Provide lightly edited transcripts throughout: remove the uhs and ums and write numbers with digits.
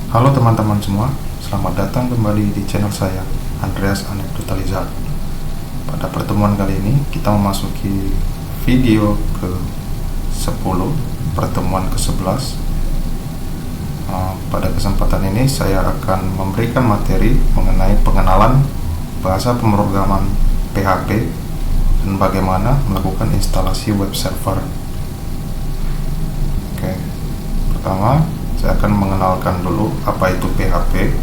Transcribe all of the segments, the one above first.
Halo teman-teman semua, selamat datang kembali di channel saya, Andreas Anekdotalizar. Pada pertemuan kali ini, kita memasuki video ke-10, pertemuan ke-11. Pada kesempatan ini, saya akan memberikan materi mengenai pengenalan bahasa pemrograman PHP dan bagaimana melakukan instalasi web server. Oke, pertama, saya akan mengenalkan dulu apa itu PHP.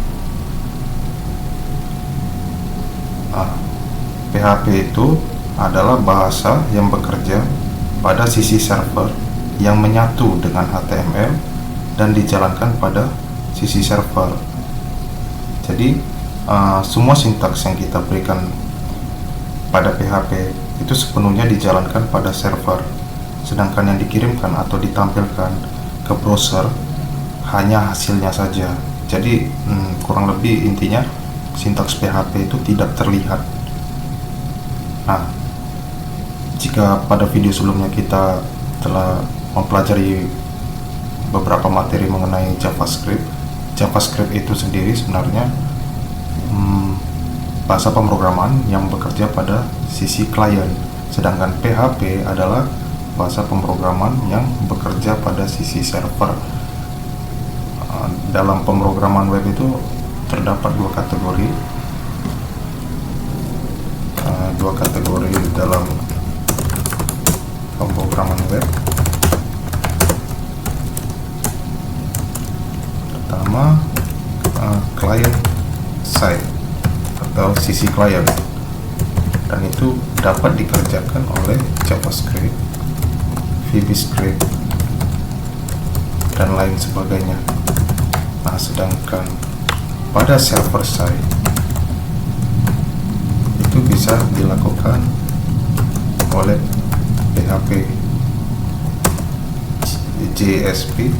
PHP itu adalah bahasa yang bekerja pada sisi server yang menyatu dengan HTML dan dijalankan pada sisi server. Jadi semua sintaks yang kita berikan pada PHP itu sepenuhnya dijalankan pada server, sedangkan yang dikirimkan atau ditampilkan ke browser hanya hasilnya saja. Jadi kurang lebih intinya sintaks PHP itu tidak terlihat. Nah, jika pada video sebelumnya kita telah mempelajari beberapa materi mengenai JavaScript itu sendiri sebenarnya bahasa pemrograman yang bekerja pada sisi klien, sedangkan PHP adalah bahasa pemrograman yang bekerja pada sisi server. Dalam pemrograman web itu terdapat dua kategori dalam pemrograman web. Pertama, client side atau sisi klien, dan itu dapat dikerjakan oleh JavaScript, VBScript, dan lain sebagainya. Nah, sedangkan pada server side itu bisa dilakukan oleh PHP, JSP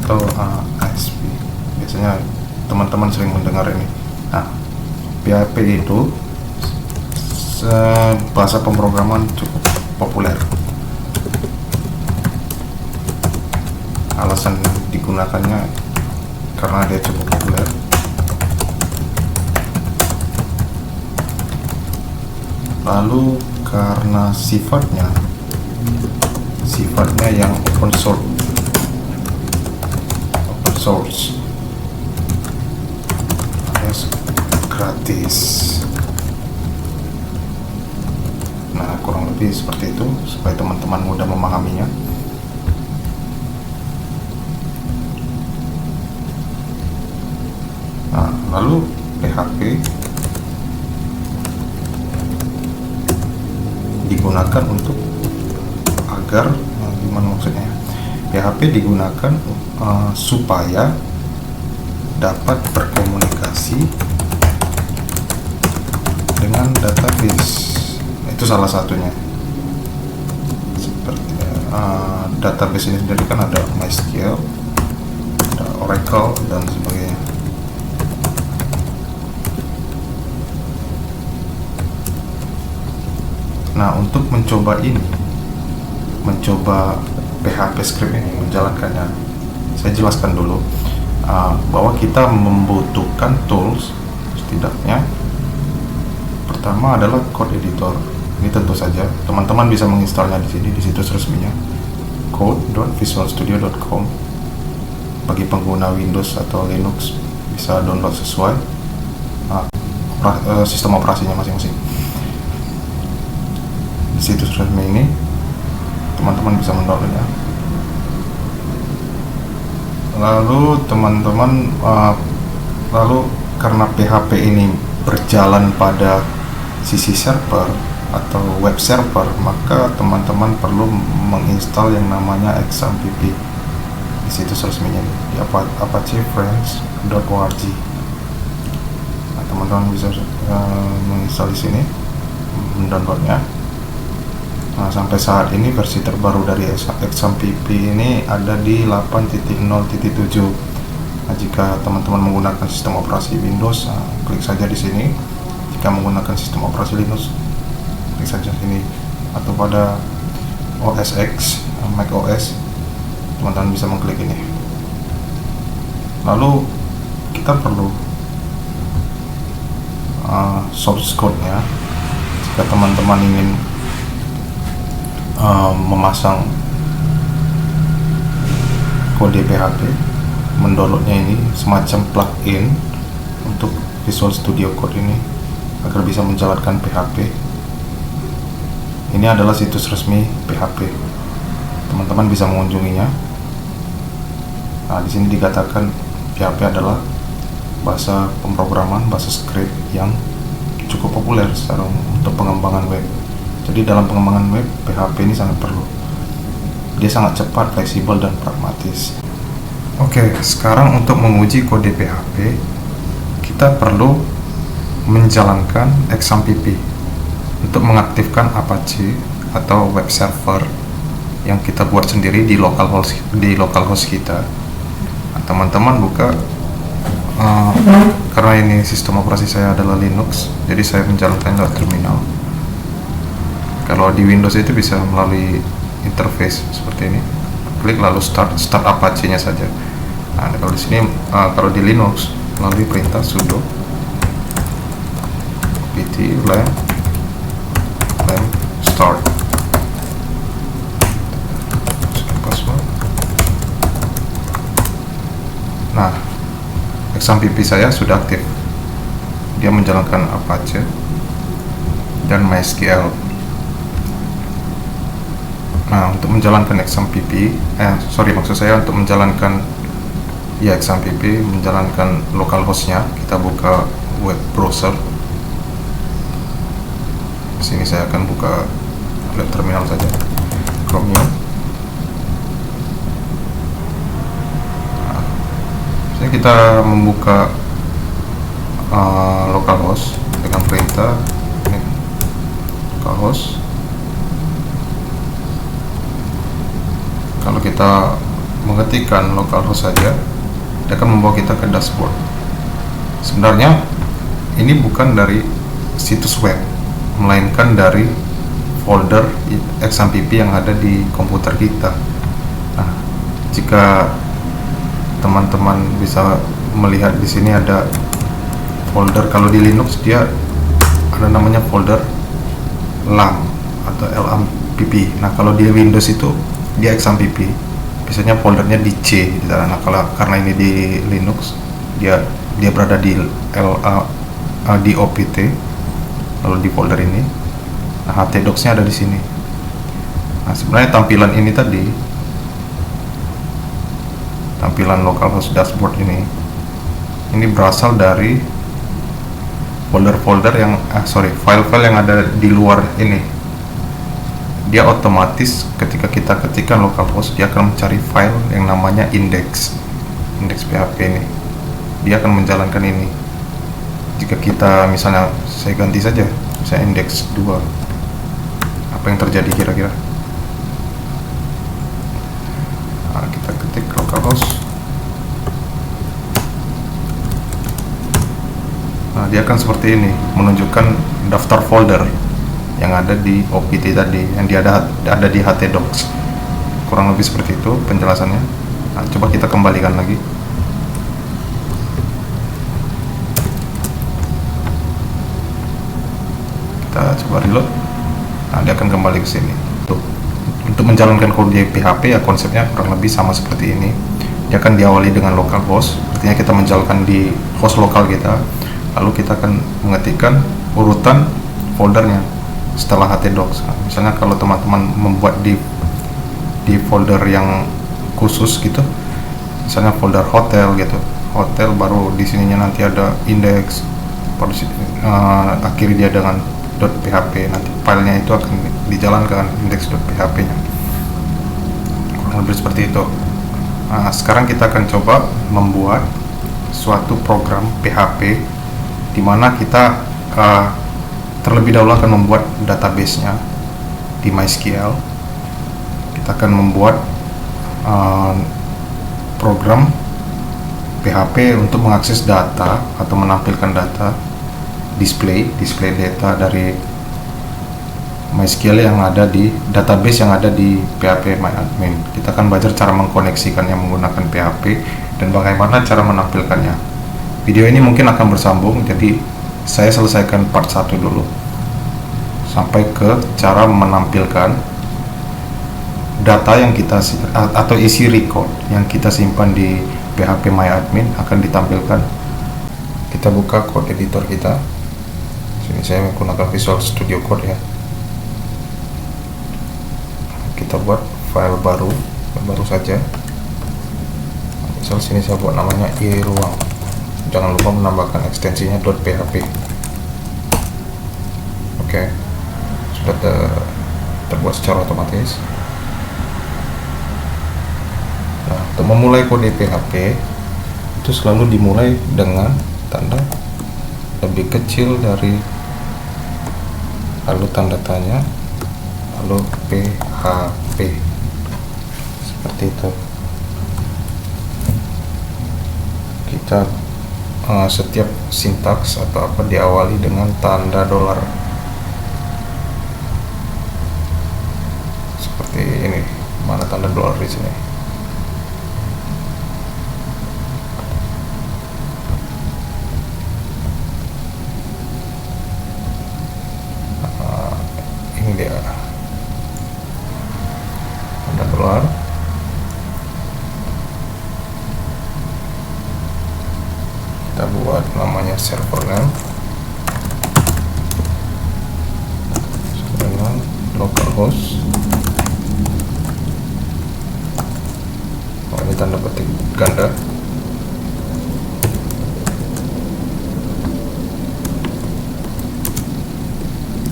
atau ASP. Biasanya teman-teman sering mendengar ini. Nah, PHP itu bahasa pemrograman cukup populer. Alasan digunakannya karena dia cukup populer. Lalu karena sifatnya yang open source alias gratis. Nah, kurang lebih seperti itu supaya teman-teman mudah memahaminya. Nah, lalu PHP digunakan untuk agar gimana maksudnya? PHP digunakan supaya dapat berkomunikasi dengan database. Itu salah satunya. Seperti database ini sendiri kan ada MySQL, ada Oracle dan sebagainya. Nah, untuk mencoba PHP script ini, menjalankannya, saya jelaskan dulu bahwa kita membutuhkan tools. Setidaknya pertama adalah code editor. Ini tentu saja teman-teman bisa menginstalnya di sini, di situs resminya code.visualstudio.com. Bagi pengguna Windows atau Linux bisa download sesuai sistem operasinya masing-masing. Di situs resmi ini teman-teman bisa mendownloadnya. Lalu karena PHP ini berjalan pada sisi server atau web server, maka teman-teman perlu menginstal yang namanya XAMPP di situs resminya di apachefriends.org. Nah, teman-teman bisa menginstal di sini, mendownloadnya. Nah, sampai saat ini versi terbaru dari XAMPP ini ada di 8.0.7. Nah, jika teman-teman menggunakan sistem operasi Windows, klik saja di sini. Jika menggunakan sistem operasi Linux, klik saja sini. Atau pada OS X, Mac OS, teman-teman bisa mengklik ini. Lalu kita perlu source code-nya. Jika teman-teman ingin memasang kode PHP, mendownloadnya ini semacam plugin untuk Visual Studio Code ini agar bisa menjalankan PHP. Ini adalah situs resmi PHP. Teman-teman bisa mengunjunginya. Nah, di sini dikatakan PHP adalah bahasa pemrograman, bahasa script yang cukup populer secara untuk pengembangan web. Jadi dalam pengembangan web, PHP ini sangat perlu. Dia sangat cepat, fleksibel, dan pragmatis. Oke, sekarang untuk menguji kode PHP, kita perlu menjalankan XAMPP untuk mengaktifkan Apache atau web server yang kita buat sendiri di localhost kita. Nah, teman-teman buka karena ini sistem operasi saya adalah Linux, jadi saya menjalankan lewat terminal. Kalau di Windows itu bisa melalui interface seperti ini, klik lalu start Apache-nya saja. Nah, kalau di sini kalau di Linux melalui perintah sudo apt lamp start. Nah, XAMPP saya sudah aktif. Dia menjalankan Apache dan MySQL. Nah, untuk menjalankan XAMPP, maksud saya untuk menjalankan XAMPP, menjalankan localhost-nya, kita buka web browser. Di sini saya akan buka web terminal saja, Chromium. Nah, kita membuka localhost dengan perintah localhost. Kalau kita mengetikkan localhost saja, dia akan membawa kita ke dashboard. Sebenarnya ini bukan dari situs web, melainkan dari folder XAMPP yang ada di komputer kita. Nah, jika teman-teman bisa melihat di sini ada folder, kalau di Linux dia ada namanya folder lam atau LAMPP. Nah, kalau di Windows itu dia XAMPP, biasanya foldernya di C. Nah, karena ini di Linux, dia berada di di OPT, lalu di folder ini. Nah, htdocs-nya ada di sini. Nah, sebenarnya tampilan ini tadi, tampilan localhost dashboard ini berasal dari folder-folder yang file-file yang ada di luar ini. Dia otomatis ketika kita ketikkan localhost, dia akan mencari file yang namanya index PHP ini. Dia akan menjalankan ini. Jika kita misalnya, saya ganti saja, saya index 2, apa yang terjadi kira-kira? Nah, kita ketik localhost. Nah, dia akan seperti ini, menunjukkan daftar folder yang ada di OPT tadi, yang dia ada di htdocs. Kurang lebih seperti itu penjelasannya. Nah, coba kita kembalikan lagi. Kita coba reload. Nah, dia akan kembali ke sini. Untuk menjalankan kode PHP ya konsepnya kurang lebih sama seperti ini. Dia akan diawali dengan localhost, artinya kita menjalankan di host lokal kita. Lalu kita akan mengetikkan urutan foldernya setelah htdocs. Nah, misalnya kalau teman-teman membuat di folder yang khusus gitu, misalnya folder hotel gitu, hotel baru di sininya nanti ada index, baru akhiri dia dengan .php, nanti filenya itu akan dijalankan index.php nya, kurang lebih seperti itu. Nah, sekarang kita akan coba membuat suatu program PHP di mana kita terlebih dahulu akan membuat database-nya di MySQL. Kita akan membuat program PHP untuk mengakses data atau menampilkan data, display data dari MySQL yang ada di database yang ada di PHP MyAdmin. Kita akan belajar cara mengkoneksikannya menggunakan PHP dan bagaimana cara menampilkannya. Video ini mungkin akan bersambung, jadi saya selesaikan part 1 dulu sampai ke cara menampilkan data yang kita atau isi record yang kita simpan di PHP MyAdmin akan ditampilkan. Kita buka code editor kita. Sini saya menggunakan Visual Studio Code ya. Kita buat file baru saja. Misal sini saya buat namanya iruang. Jangan lupa menambahkan ekstensinya .php. Oke, sudah terbuat secara otomatis. Nah, untuk memulai kode PHP itu selalu dimulai dengan tanda lebih kecil dari, lalu tanda tanya, lalu PHP, seperti itu. Kita setiap sintaks atau apa diawali dengan tanda dolar, seperti ini. Mana tanda dolar di sini? Ini dia tanda dolar. Kita buat namanya server name dengan localhost. Ini tanda petik ganda.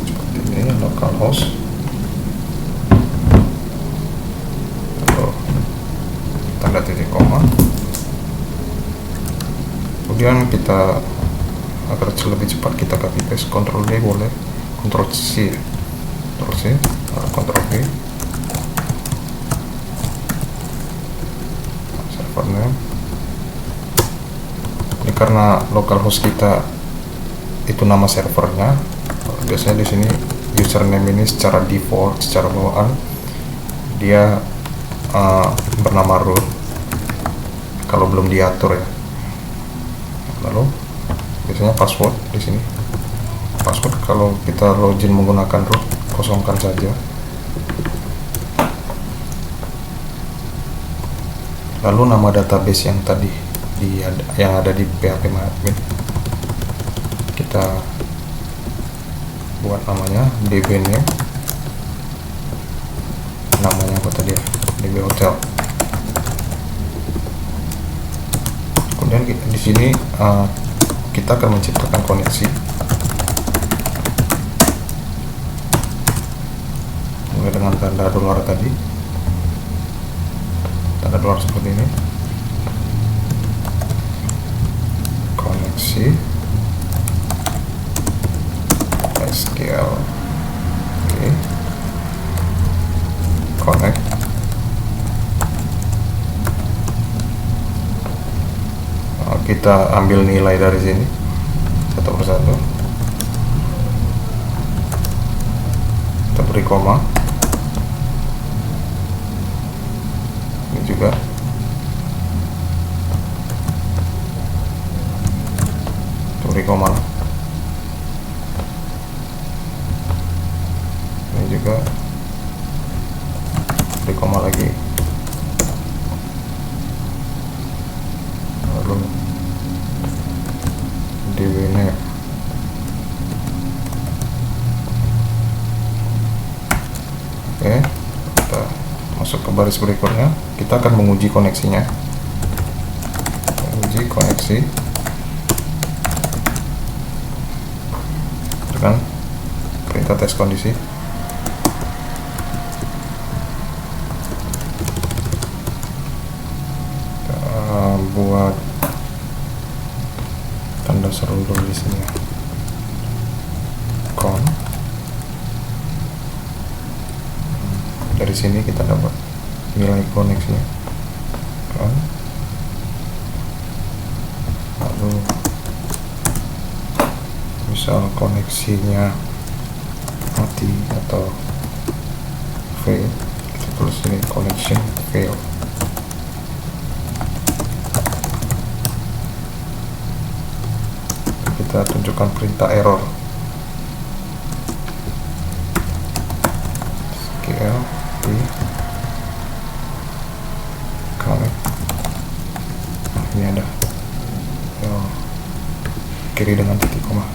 Seperti ini localhost. Lalu tanda titik koma. Kemudian kita, agar lebih cepat, kita copy paste, Ctrl D boleh, Ctrl C, Ctrl V, server name. Ini karena localhost kita itu nama servernya, biasanya di sini username ini secara default, secara bawaan dia bernama root kalau belum diatur ya. Lalu biasanya password di sini. Password kalau kita login menggunakan root, kosongkan saja. Lalu nama database yang tadi yang ada di PHP MyAdmin, kita buat namanya dbname. Namanya apa tadi ya? DB Hotel. Kemudian di sini kita akan menciptakan koneksi mulai dengan tanda dolar tadi, tanda dolar seperti ini, koneksi SQL, oke. Connect. Kita ambil nilai dari sini satu persatu, kita beri koma. Ini juga kita beri koma. Ini juga beri koma lagi. Lalu dbname. Oke, kita masuk ke baris berikutnya. Kita akan menguji koneksinya. Menguji koneksi dengan perintah tes kondisi. Kita buat tanda serundul di sini. Dari sini kita dapat nilai koneksinya. Lalu misal koneksinya mati atau fail, kita tulis ini connection fail. kita tunjukkan perintah error. SQL di connect. Ini ada kiri dengan titik koma.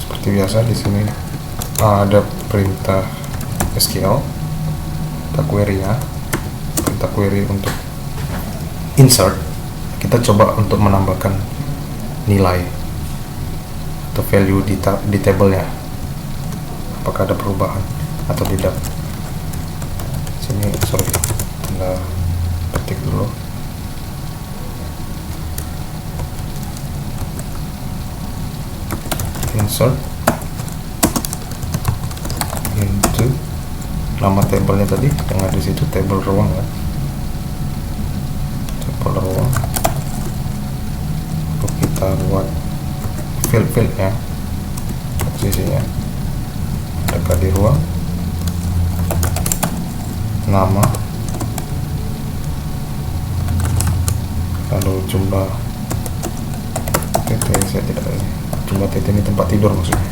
Seperti biasa di sini ada perintah SQL, kita query ya, perintah query untuk insert. Kita coba untuk menambahkan nilai atau value di tabelnya, apakah ada perubahan atau tidak. Sini kita ketik dulu insert into nama tabelnya tadi yang ada di situ, tabel ruang kan, tabel ruang. Lalu kita buat field-nya, posisinya dekat di ruang, nama, lalu jumlah titik, saya tidak ini jumlah titik ini tempat tidur maksudnya,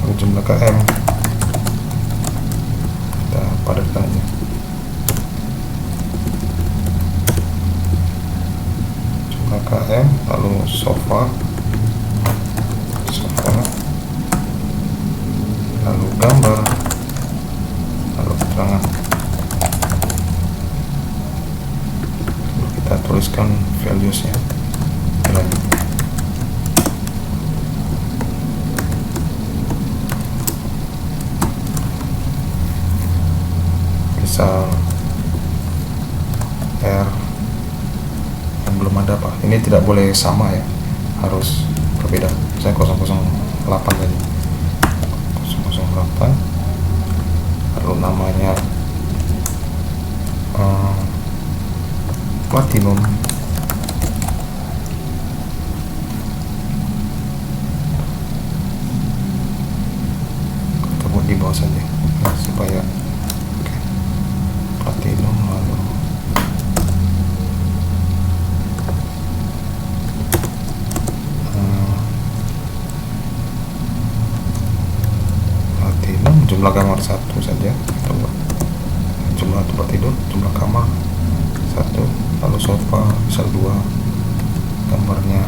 lalu jumlah KM kita padatkan aja, jumlah KM, lalu sofa, lalu gambar, lalu keterangan, lalu kita tuliskan values-nya. Lanjut. Misal R yang belum ada apa, ini tidak boleh sama ya, harus berbeda. Saya 008 tadi, 008, lalu namanya platinum, kita buat di bawah saja ya, supaya platinum, lalu platinum, jumlah kamar 1 saja kita buat, jumlah tempat tidur, jumlah kamar 1, lalu sofa misal 2, gambarnya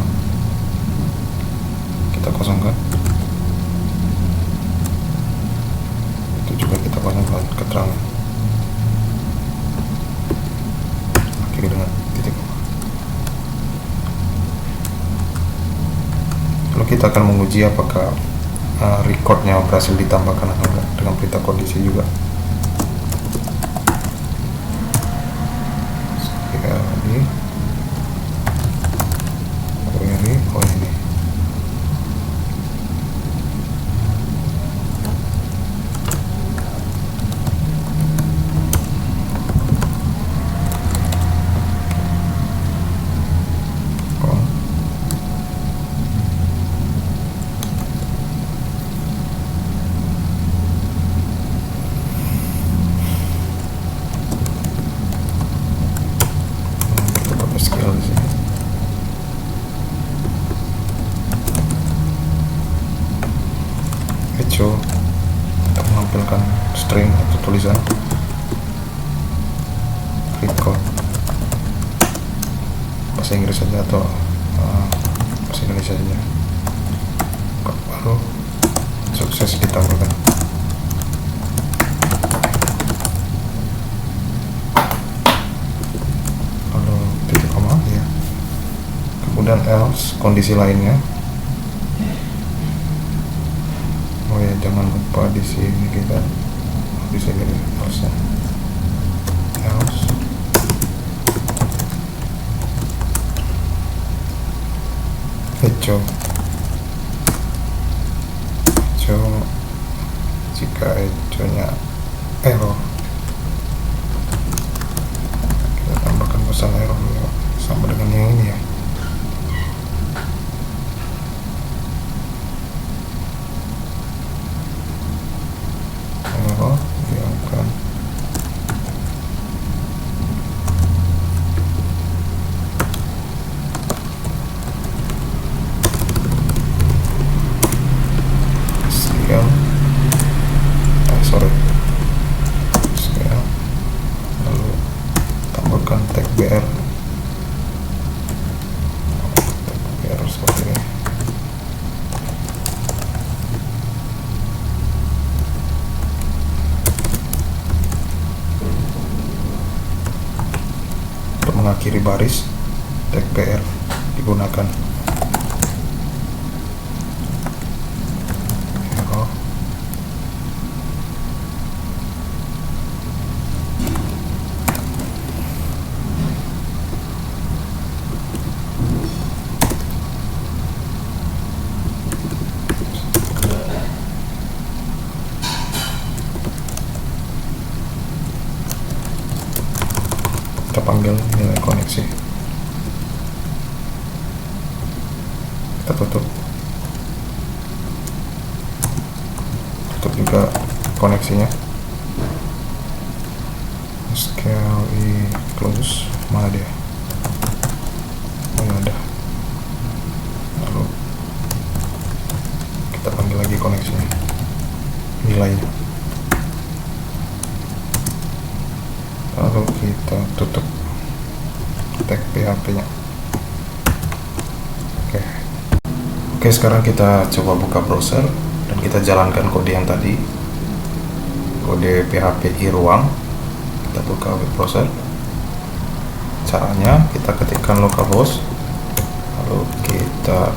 kita kosongkan, itu juga kita kosongkan keterangan, akhiri dengan titik koma. Lalu kita akan menguji apakah recordnya berhasil ditambahkan atau enggak dengan perintah kondisi juga. Sekali query, oh ini SQL di sini. Echo untuk menampilkan string atau tulisan, record bahasa Inggris saja atau bahasa Indonesia saja, baru sukses ditambahkan. Kemudian else, kondisi lainnya. Oh ya, jangan lupa di sini kita di sini else, echo jika echo-nya error, kita tambahkan pesan error ya, sama dengan yang ini ya. Error diangkat kiri baris tag PR digunakan. Kita panggil nilai koneksi, kita tutup juga koneksinya. Scale close, mana dia? Oh, ada. Lalu kita panggil lagi koneksinya, nilainya. Lalu kita tutup tag PHP-nya. Oke, sekarang kita coba buka browser dan kita jalankan kode yang tadi, kode PHP iruang. Kita buka web browser. Caranya kita ketikkan localhost, lalu kita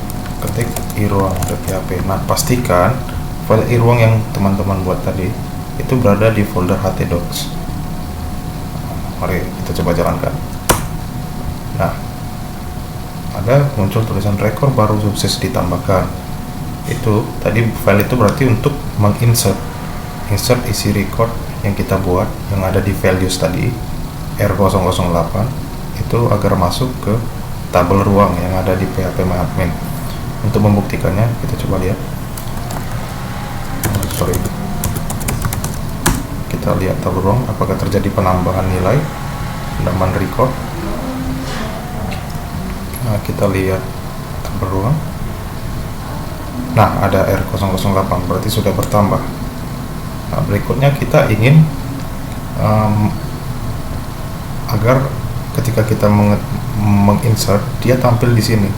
ketik iruang.php. Nah, pastikan file iruang yang teman-teman buat tadi itu berada di folder htdocs. Mari kita coba jalankan. Nah, ada muncul tulisan rekor baru sukses ditambahkan. Itu tadi file itu berarti untuk menginsert isi record yang kita buat yang ada di values tadi R008 itu agar masuk ke tabel ruang yang ada di php-myadmin. Untuk membuktikannya kita coba lihat. Kita lihat tabel ruang apakah terjadi penambahan nilai penambahan record. Nah, kita lihat tabel ruang. Nah, ada R008 berarti sudah bertambah. Nah, berikutnya kita ingin agar ketika kita menginsert dia tampil di sini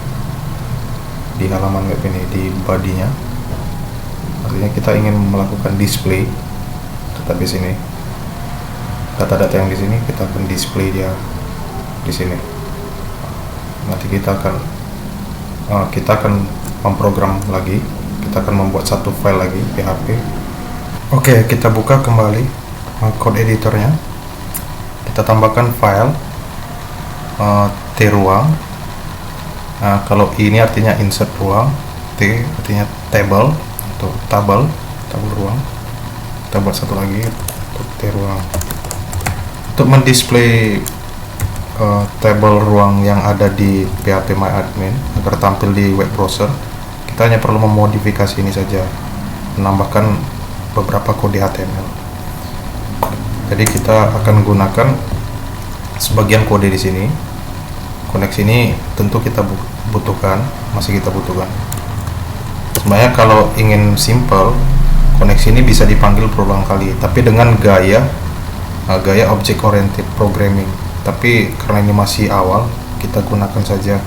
di halaman web ini, di body-nya. Artinya kita ingin melakukan display database ini, data-data yang di sini kita akan display dia di sini. Nanti kita akan memprogram lagi, kita akan membuat satu file lagi PHP. Oke, kita buka kembali code editornya, kita tambahkan file t-ruang. Nah, kalau ini artinya insert ruang, t artinya table atau tabel ruang. Kita buat satu lagi untuk t-ruang. Untuk mendisplay tabel ruang yang ada di php-myadmin agar tampil di web browser, kita hanya perlu memodifikasi ini saja, menambahkan beberapa kode HTML. Jadi kita akan gunakan sebagian kode di sini. Koneksi ini tentu kita masih kita butuhkan. Sebenarnya kalau ingin simple, koneksi ini bisa dipanggil berulang kali, tapi dengan gaya object oriented programming. Tapi karena ini masih awal, kita gunakan saja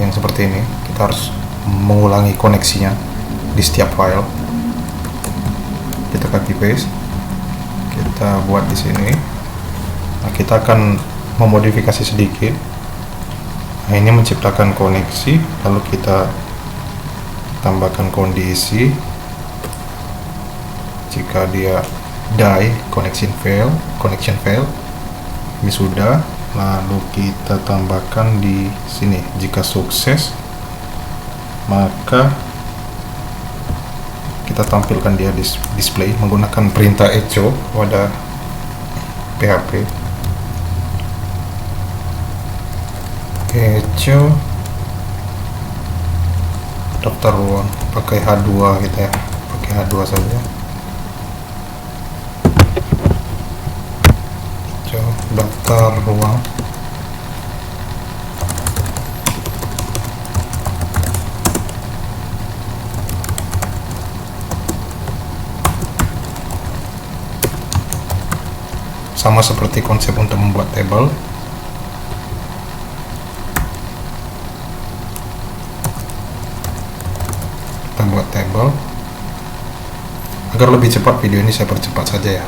yang seperti ini. Kita harus mengulangi koneksinya di setiap file. Kita copy paste, kita buat di sini. Nah, kita akan memodifikasi sedikit. Nah, ini menciptakan koneksi, lalu kita tambahkan kondisi jika dia die connection fail. Ini sudah, lalu kita tambahkan di sini jika sukses, maka kita tampilkan dia display menggunakan perintah echo pada PHP. Echo daftar ruang, pakai H2 gitu ya, pakai H2 saja. Echo daftar ruang. Sama seperti konsep untuk membuat table. Kita buat table. Agar lebih cepat video ini saya percepat saja ya.